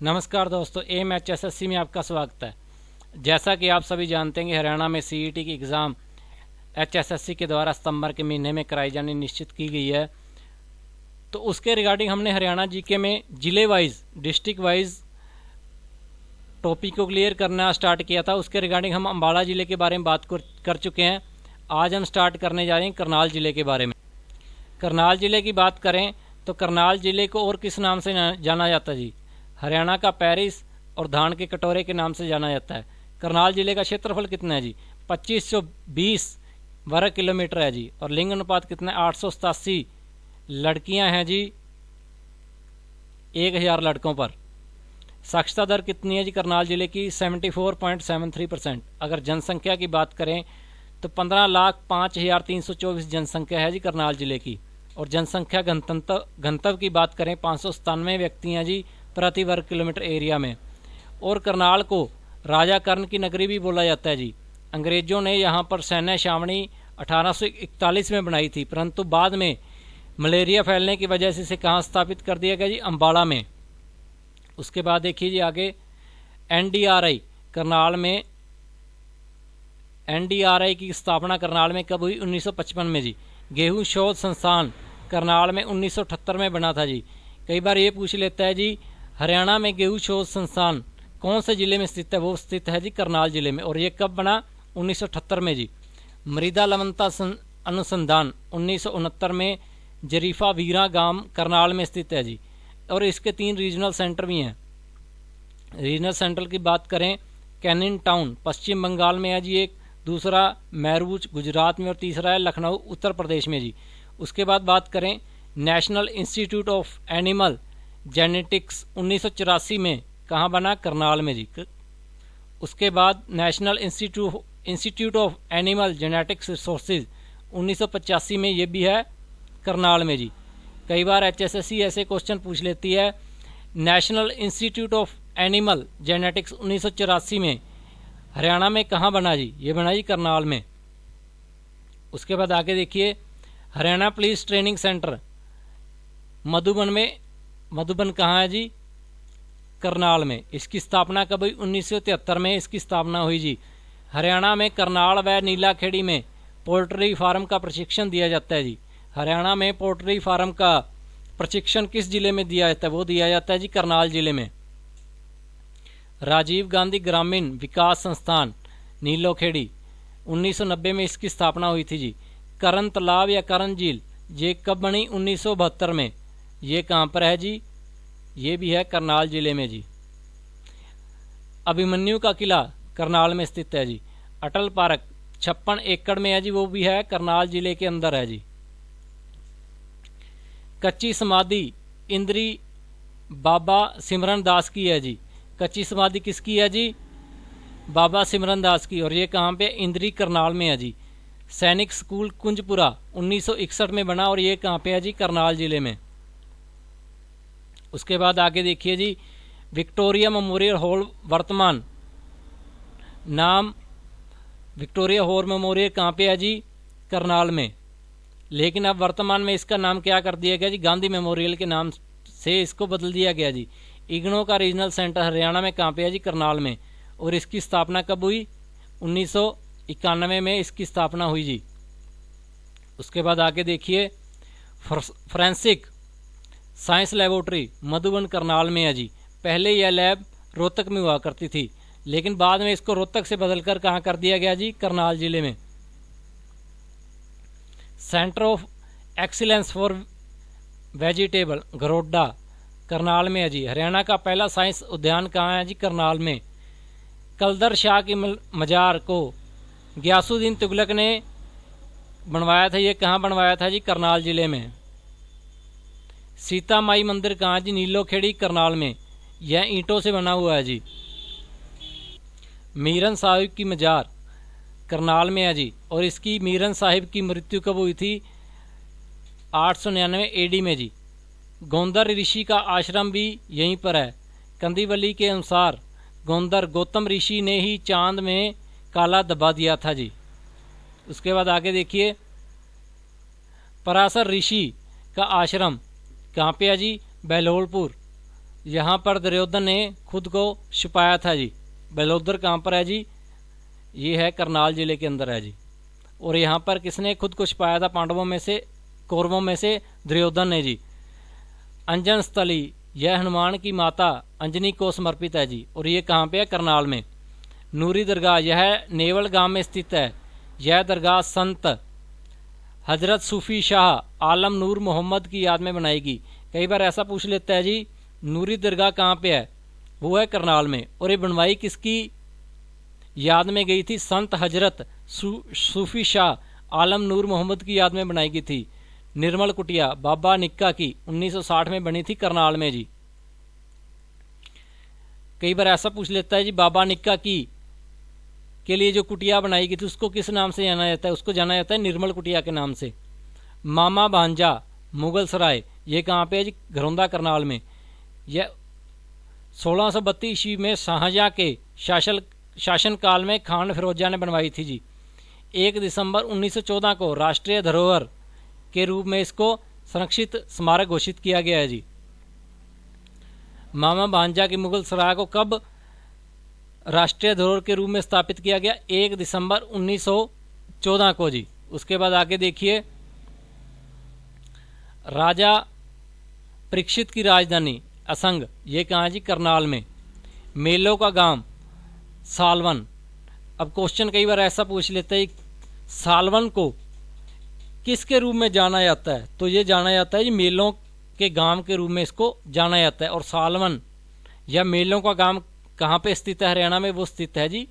नमस्कार दोस्तों, AIMHSSC में आपका स्वागत है। जैसा कि आप सभी जानते हैं कि हरियाणा में CET की एग्ज़ाम HSSC के द्वारा सितंबर के महीने में कराई जानी निश्चित की गई है। तो उसके रिगार्डिंग हमने हरियाणा जीके में ज़िले वाइज, डिस्ट्रिक्ट वाइज टॉपिक को क्लियर करना स्टार्ट किया था। उसके रिगार्डिंग हम अम्बाला ज़िले के बारे में बात कर चुके हैं। आज हम स्टार्ट करने जा रहे हैं करनाल ज़िले के बारे में। करनाल ज़िले की बात करें तो करनाल ज़िले को और किस नाम से जाना जाता है जी? हरियाणा का पेरिस और धान के कटोरे के नाम से जाना जाता है। करनाल जिले का क्षेत्रफल कितना है जी? 2520 वर्ग किलोमीटर है जी। और लिंग अनुपात कितना है? 887 लड़कियां हैं जी 1000 लड़कों पर। साक्षरता दर कितनी है जी करनाल जिले की? 74.73%। अगर जनसंख्या की बात करें तो 15,05,324 जनसंख्या है जी करनाल जिले की। और जनसंख्या घनत्व की बात करें 597 व्यक्ति हैं जी प्रति वर्ग किलोमीटर एरिया में। और करनाल को राजा कर्ण की नगरी भी बोला जाता है जी। अंग्रेजों ने यहाँ पर सैन्य छावनी 1841 में बनाई थी, परंतु बाद में मलेरिया फैलने की वजह से इसे कहाँ स्थापित कर दिया गया जी? अम्बाला में। उसके बाद देखिए जी आगे NDRI करनाल में, NDRI की स्थापना करनाल में कब हुई? 1955 में जी। गेहूं शोध संस्थान करनाल में 1978 में बना था जी। कई बार ये पूछ लेता है जी हरियाणा में गेहूं शोध संस्थान कौन से जिले में स्थित है? वो स्थित है जी करनाल जिले में। और ये कब बना? 1978 में जी। मृदा लवणता अनुसंधान 1969 में जरीफा वीरा गांव करनाल में स्थित है जी। और इसके 3 रीजनल सेंटर भी हैं। रीजनल सेंटर की बात करें कैनिन टाउन पश्चिम बंगाल में है जी एक, दूसरा मैरूच गुजरात में और तीसरा है लखनऊ उत्तर प्रदेश में जी। उसके बाद बात करें national institute of animal genetics 1984 में कहाँ बना? करनाल में जी। उसके बाद national institute of animal genetics resources 1985 में ये भी है करनाल में जी। कई बार HSSC ऐसे क्वेश्चन पूछ लेती है। National institute of animal genetics 1984 में हरियाणा में कहाँ बना जी? ये बना जी करनाल में। उसके बाद आगे देखिए Haryana police training centre Madhuban में, मधुबन कहाँ है जी? करनाल में। इसकी स्थापना कब हुई? 1973 में इसकी स्थापना हुई जी। हरियाणा में करनाल व नीलाखेड़ी में पोल्ट्री फार्म का प्रशिक्षण दिया जाता है जी। हरियाणा में पोल्ट्री फार्म का प्रशिक्षण किस जिले में दिया जाता है? वो दिया जाता है जी करनाल जिले में। राजीव गांधी ग्रामीण विकास संस्थान नीलोखेड़ी 1990 में इसकी स्थापना हुई थी जी। करण तालाब या करण झील ये कब बनी? 1972 में। ये कहाँ पर है जी? ये भी है करनाल जिले में जी। अभिमन्यु का किला करनाल में स्थित है जी। अटल पार्क 56 एकड़ में है जी, वो भी है करनाल जिले के अंदर है जी। कच्ची समाधि इंद्री बाबा सिमरन दास की है जी। कच्ची समाधि किसकी है जी? बाबा सिमरन दास की। और ये कहाँ पे? इंद्री करनाल में है जी। सैनिक स्कूल कुंजपुरा 1961 में बना और ये कहाँ पे है जी? करनाल जिले में। उसके बाद आगे देखिए जी विक्टोरिया मेमोरियल हॉल वर्तमान नाम विक्टोरिया हॉल मेमोरियल कहाँ पे है जी? करनाल में। लेकिन अब वर्तमान में इसका नाम क्या कर दिया गया जी? गांधी मेमोरियल के नाम से इसको बदल दिया गया जी। इग्नो का रीजनल सेंटर हरियाणा में कहाँ पे है जी? करनाल में। और इसकी स्थापना कब हुई? 1991 में इसकी स्थापना हुई जी। उसके बाद आगे देखिए forensic science laboratory Madhuban Karnal में है जी। पहले यह लैब रोहतक में हुआ करती थी, लेकिन बाद में इसको रोहतक से बदलकर कहाँ कर दिया गया जी? करनाल जिले में। Centre of excellence for vegetable गरोड्डा करनाल में है जी। हरियाणा का पहला साइंस उद्यान कहाँ है जी? करनाल में। कलदर शाह की मजार को गयासुद्दीन तुगलक ने बनवाया था। ये कहाँ बनवाया था जी? करनाल जिले में। सीता माई मंदिर कहाँ जी? नीलोखेड़ी करनाल में। यह ईंटों से बना हुआ है जी। मीरन साहिब की मजार करनाल में है जी। और इसकी मीरन साहिब की मृत्यु कब हुई थी? 899 AD में जी। गोंदर ऋषि का आश्रम भी यहीं पर है। कंदीवली के अनुसार गोंदर गौतम ऋषि ने ही चांद में काला दबा दिया था जी। उसके बाद आगे देखिए पराशर ऋषि का आश्रम कहाँ पे है जी? बहलोलपुर यहाँ पर दुर्योधन ने खुद को छुपाया था जी। बेलोदर कहाँ पर है जी? ये है करनाल जिले के अंदर है जी। और यहाँ पर किसने खुद को छुपाया था पांडवों में से, कौरवों में से? दुर्योधन ने जी। अंजन स्थली, यह हनुमान की माता अंजनी को समर्पित है जी। और ये कहाँ पे है? करनाल में। नूरी दरगाह, यह नेवल गांव में स्थित है। यह दरगाह संत हजरत सूफी शाह आलम नूर मोहम्मद की याद में बनाएगी। कई बार ऐसा पूछ लेता है जी, नूरी दरगाह कहाँ पे है? वो है करनाल में। और ये बनवाई किसकी याद में गई थी? संत हजरत सूफी शाह आलम नूर मोहम्मद की याद में बनाई गई थी। निर्मल कुटिया बाबा निक्का की 1960 में बनी थी करनाल में जी। कई बार ऐसा पूछ लेता है जी, बाबा निक्का की के लिए जो कुटिया बनाई गई थी उसको किस नाम से जाना जाता है? उसको जाना जाता है निर्मल कुटिया के नाम से। मामा भांजा मुगल सराय, ये कहाँ पे है जी? घरौंदा करनाल में। यह 1632 ईस्वी में शाहजहां के शासनकाल में खान फिरोजा ने बनवाई थी जी। 1 दिसंबर 1914 को राष्ट्रीय धरोहर के रूप में इसको संरक्षित स्मारक घोषित किया गया है जी। मामा भांजा की मुगल सराय को कब राष्ट्रीय धरोहर के रूप में स्थापित किया गया? 1 दिसंबर 1914 को जी। उसके बाद आगे देखिए, राजा परीक्षित की राजधानी असंग, ये कहाँ जी? करनाल में। मेलों का गांव सालवन। अब क्वेश्चन कई बार ऐसा पूछ लेते हैं, सालवन को किसके रूप में जाना जाता है? तो ये जाना जाता है जी मेलों के गांव के रूप में इसको जाना जाता है। और सालवन या मेलों का गांव कहाँ पे स्थित है हरियाणा में? वो स्थित है जी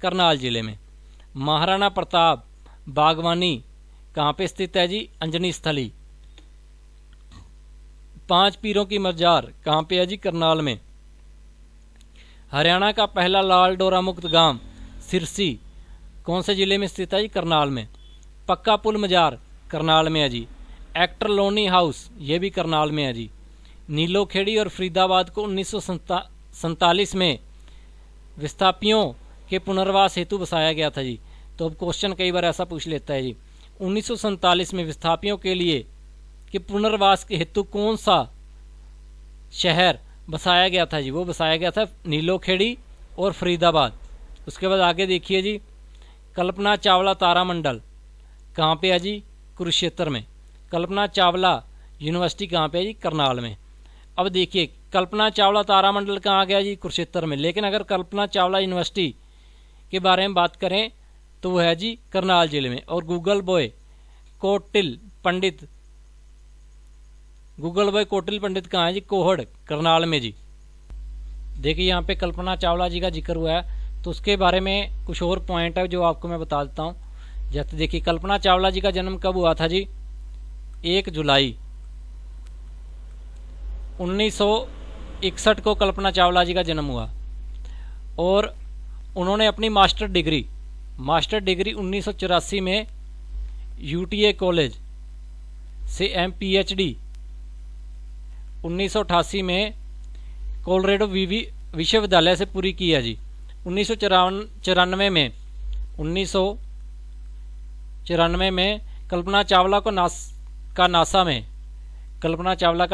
करनाल जिले में। महाराणा प्रताप बागवानी कहाँ पे स्थित है जी? अंजनी स्थली। 5 पीरों की मजार कहाँ पे है जी? करनाल में। हरियाणा का पहला लाल डोरा मुक्त गांव सिरसी कौन से जिले में स्थित है जी? करनाल में। पक्का पुल मजार करनाल में है जी। एक्टर लोनी हाउस, ये भी करनाल में है जी। नीलोखेड़ी और फरीदाबाद को 1947 में विस्थापियों के पुनर्वास हेतु बसाया गया था जी। तो अब क्वेश्चन कई बार ऐसा पूछ लेता है जी, 1947 में विस्थापियों के लिए कि पुनर्वास के हेतु कौन सा शहर बसाया गया था जी? वो बसाया गया था नीलोखेड़ी और फरीदाबाद। उसके बाद आगे देखिए जी, कल्पना चावला तारामंडल कहाँ पे है जी? कुरुक्षेत्र में। कल्पना चावला यूनिवर्सिटी कहाँ पे है जी? करनाल में। अब देखिए, कल्पना चावला तारामंडल कहाँ आ गया जी? कुरुक्षेत्र में। लेकिन अगर कल्पना चावला यूनिवर्सिटी के बारे में बात करें तो वो है जी करनाल जिले में। और गूगल बॉय कोटिल पंडित कहाँ है जी? कोहड़ करनाल में जी। देखिए यहाँ पे कल्पना चावला जी का जिक्र हुआ है, तो उसके बारे में कुछ और पॉइंट है जो आपको मैं बता देता हूँ। जैसे देखिए, कल्पना चावला जी का जन्म कब हुआ था जी? 1 जुलाई 1961 को कल्पना चावला जी का जन्म हुआ। और उन्होंने अपनी मास्टर डिग्री 1984 में UTA कॉलेज से PhD 1988 में कोलोराडो विश्वविद्यालय से पूरी की है जी। 1994 में कल्पना चावला का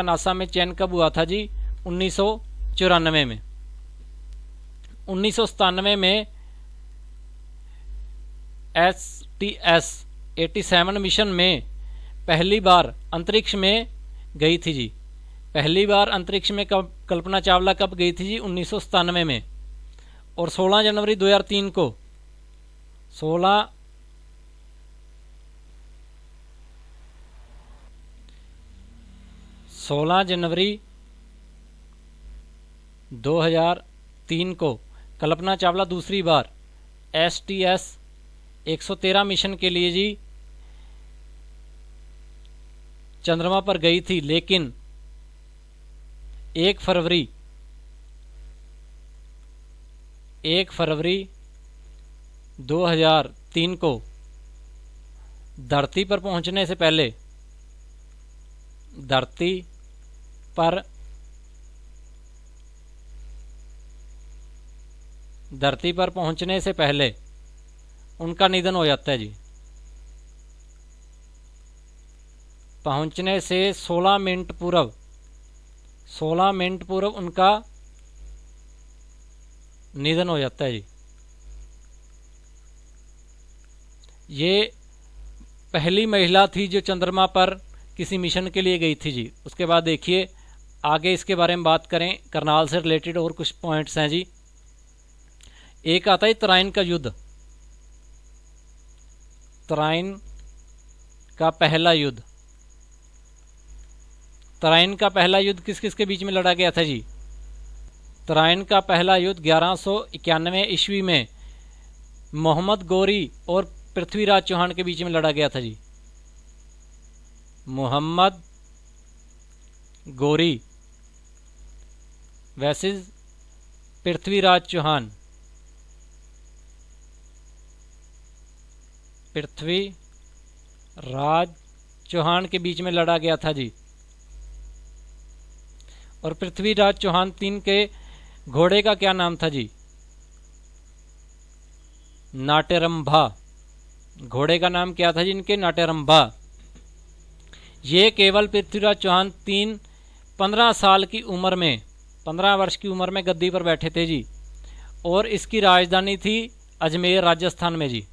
नासा में चयन कब हुआ था जी? 1994 में। 1997 में STS-87 मिशन में पहली बार अंतरिक्ष में गई थी जी। पहली बार अंतरिक्ष में कल्पना चावला कब गई थी जी? 1997 में। और 16 जनवरी 2003 को 16 जनवरी 2003 को कल्पना चावला दूसरी बार STS-113 मिशन के लिए जी चंद्रमा पर गई थी। लेकिन 1 फरवरी 2003 को धरती पर पहुंचने से पहले उनका निधन हो जाता है जी। पहुंचने से 16 मिनट पूर्व 16 मिनट पूर्व उनका निधन हो जाता है जी। ये पहली महिला थी जो चंद्रमा पर किसी मिशन के लिए गई थी जी। उसके बाद देखिए आगे इसके बारे में बात करें, करनाल से रिलेटेड और कुछ पॉइंट्स हैं जी। एक आता है तराइन का युद्ध। तराइन का पहला युद्ध। तराइन का पहला युद्ध किस किस के बीच में लड़ा गया था जी? तराइन का पहला युद्ध 1191 ईस्वी में मोहम्मद गोरी और पृथ्वीराज चौहान के बीच में लड़ा गया था जी। मोहम्मद गोरी वर्सेस पृथ्वीराज चौहान। पृथ्वीराज चौहान के बीच में लड़ा गया था जी। और पृथ्वीराज चौहान 3 के घोड़े का क्या नाम था जी? नाट्यरंभा। घोड़े का नाम क्या था जी इनके? नाट्यरंभा। ये केवल पृथ्वीराज चौहान 15 साल की उम्र में, 15 वर्ष की उम्र में गद्दी पर बैठे थे जी। और इसकी राजधानी थी अजमेर राजस्थान में जी।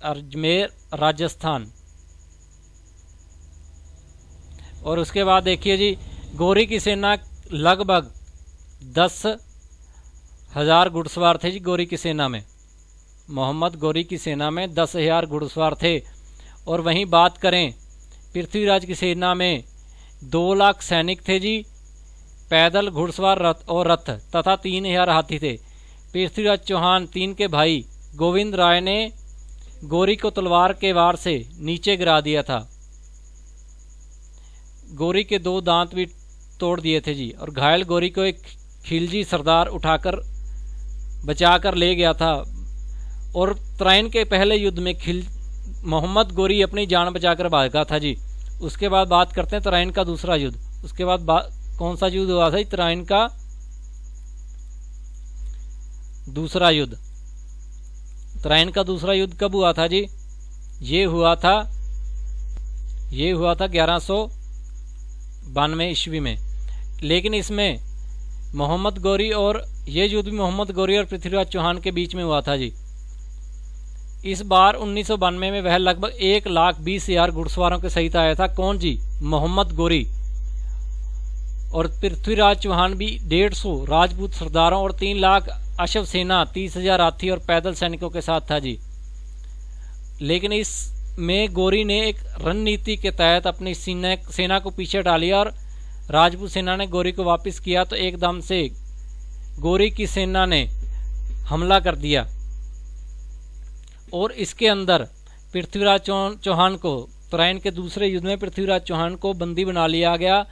अजमेर राजस्थान। और उसके बाद देखिए जी, गोरी की सेना लगभग 10,000 घुड़सवार थे जी। गोरी की सेना में, मोहम्मद गोरी की सेना में 10,000 घुड़सवार थे। और वहीं बात करें पृथ्वीराज की सेना में 2 लाख सैनिक थे जी, पैदल, घुड़सवार, रथ और रथ तथा 3,000 हाथी थे। पृथ्वीराज चौहान 3 के भाई गोविंद राय ने गोरी को तलवार के वार से नीचे गिरा दिया था। गोरी के 2 दांत भी तोड़ दिए थे जी। और घायल गोरी को एक खिलजी सरदार उठाकर बचाकर ले गया था। और तराइन के पहले युद्ध में मोहम्मद गोरी अपनी जान बचाकर भागा था जी। उसके बाद बात करते हैं तराइन का दूसरा युद्ध। उसके बाद कौन सा युद्ध हुआ था? तराइन का दूसरा युद्ध। तराइन का दूसरा युद्ध कब हुआ था जी? ये हुआ था 1192 ईस्वी में। लेकिन इसमें मोहम्मद गोरी और ये युद्ध भी मोहम्मद गोरी और पृथ्वीराज चौहान के बीच में हुआ था जी। इस बार 1992 में वह लगभग 1,20,000 घुड़सवारों के सहित आया था। कौन जी? मोहम्मद गोरी। और पृथ्वीराज चौहान भी 150 राजपूत सरदारों और 3 लाख अश्व सेना, 30,000 हाथी और पैदल सैनिकों के साथ था जी। लेकिन इसमें गोरी ने एक रणनीति के तहत अपनी सेना को पीछे डालिया और राजपूत सेना ने गोरी को वापस किया तो एकदम से गोरी की सेना ने हमला कर दिया। और इसके अंदर पृथ्वीराज चौहान को, तराइन के दूसरे युद्ध में पृथ्वीराज चौहान को बंदी बना लिया गया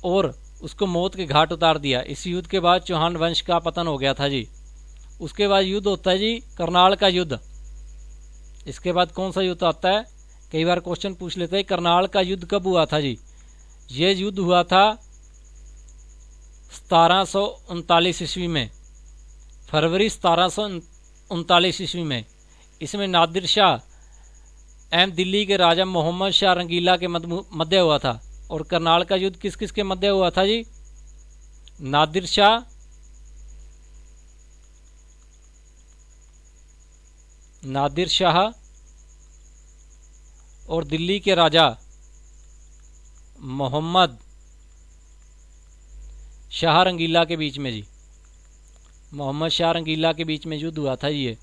और उसको मौत के घाट उतार दिया। इस युद्ध के बाद चौहान वंश का पतन हो गया था जी। उसके बाद युद्ध होता है जी करनाल का युद्ध। इसके बाद कौन सा युद्ध आता है? कई बार क्वेश्चन पूछ लेते हैं, करनाल का युद्ध कब हुआ था जी? ये युद्ध हुआ था 1739 ईस्वी में, फरवरी 1739 ईस्वी में। इसमें नादिर शाह एवं दिल्ली के राजा मोहम्मद शाह रंगीला के मध्य हुआ था। और करनाल का युद्ध किस किस के मध्य हुआ था जी? नादिर शाह और दिल्ली के राजा मोहम्मद शाह रंगीला के बीच में जी। मोहम्मद शाह रंगीला के बीच में युद्ध हुआ था ये।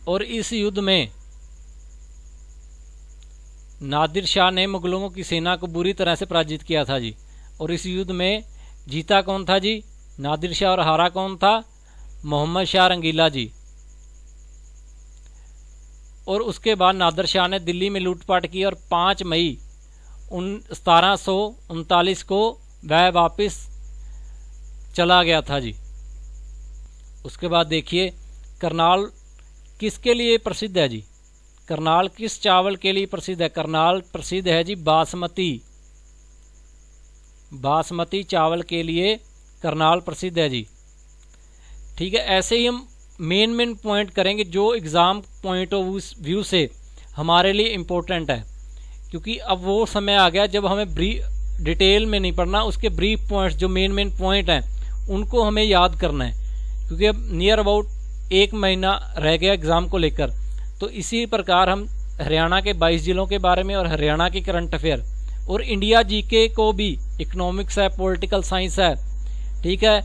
और इस युद्ध में नादिर शाह ने मुगलों की सेना को बुरी तरह से पराजित किया था जी। और इस युद्ध में जीता कौन था जी? नादिर शाह। और हारा कौन था? मोहम्मद शाह रंगीला जी। और उसके बाद नादिर शाह ने दिल्ली में लूटपाट की और 5 मई 1739 को वह वापस चला गया था जी। उसके बाद देखिए करनाल किसके लिए प्रसिद्ध है जी? करनाल किस चावल के लिए प्रसिद्ध है? करनाल प्रसिद्ध है जी बासमती चावल के लिए करनाल प्रसिद्ध है जी। ठीक है, ऐसे ही हम मेन पॉइंट करेंगे जो एग्ज़ाम पॉइंट ऑफ व्यू से हमारे लिए इम्पोर्टेंट है, क्योंकि अब वो समय आ गया जब हमें डिटेल में नहीं पढ़ना, उसके ब्रीफ पॉइंट्स जो मेन पॉइंट हैं उनको हमें याद करना है, क्योंकि अब नियर अबाउट 1 महीना रह गया एग्ज़ाम को लेकर। तो इसी प्रकार हम हरियाणा के 22 जिलों के बारे में और हरियाणा के करंट अफेयर और इंडिया जीके को भी, इकोनॉमिक्स है, पॉलिटिकल साइंस है, ठीक है,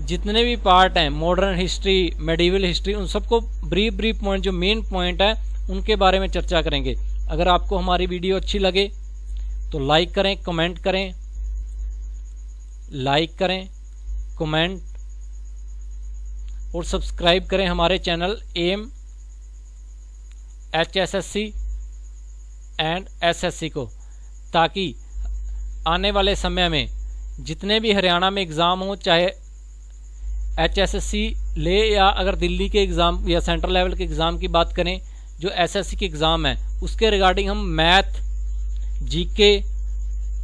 जितने भी पार्ट हैं, मॉडर्न हिस्ट्री, मेडिवल हिस्ट्री, उन सबको ब्रीफ पॉइंट जो मेन पॉइंट है उनके बारे में चर्चा करेंगे। अगर आपको हमारी वीडियो अच्छी लगे तो लाइक करें, कमेंट करें, कमेंट और सब्सक्राइब करें हमारे channel M HSSC and SSC को, ताकि आने वाले समय में जितने भी हरियाणा में एग्ज़ाम हो, चाहे HSSC ले या अगर दिल्ली के एग्ज़ाम या सेंट्रल लेवल के एग्ज़ाम की बात करें, जो SSC के एग्ज़ाम है उसके रिगार्डिंग हम math, GK,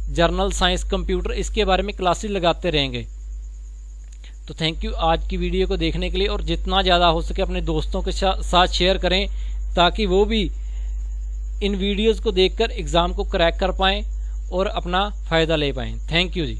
journal science, computer, इसके बारे में क्लासेस लगाते रहेंगे। तो थैंक यू आज की वीडियो को देखने के लिए, और जितना ज़्यादा हो सके अपने दोस्तों के साथ शेयर करें ताकि वो भी इन वीडियोस को देखकर एग्ज़ाम को क्रैक कर पाएँ और अपना फ़ायदा ले पाएँ। Thank you ji.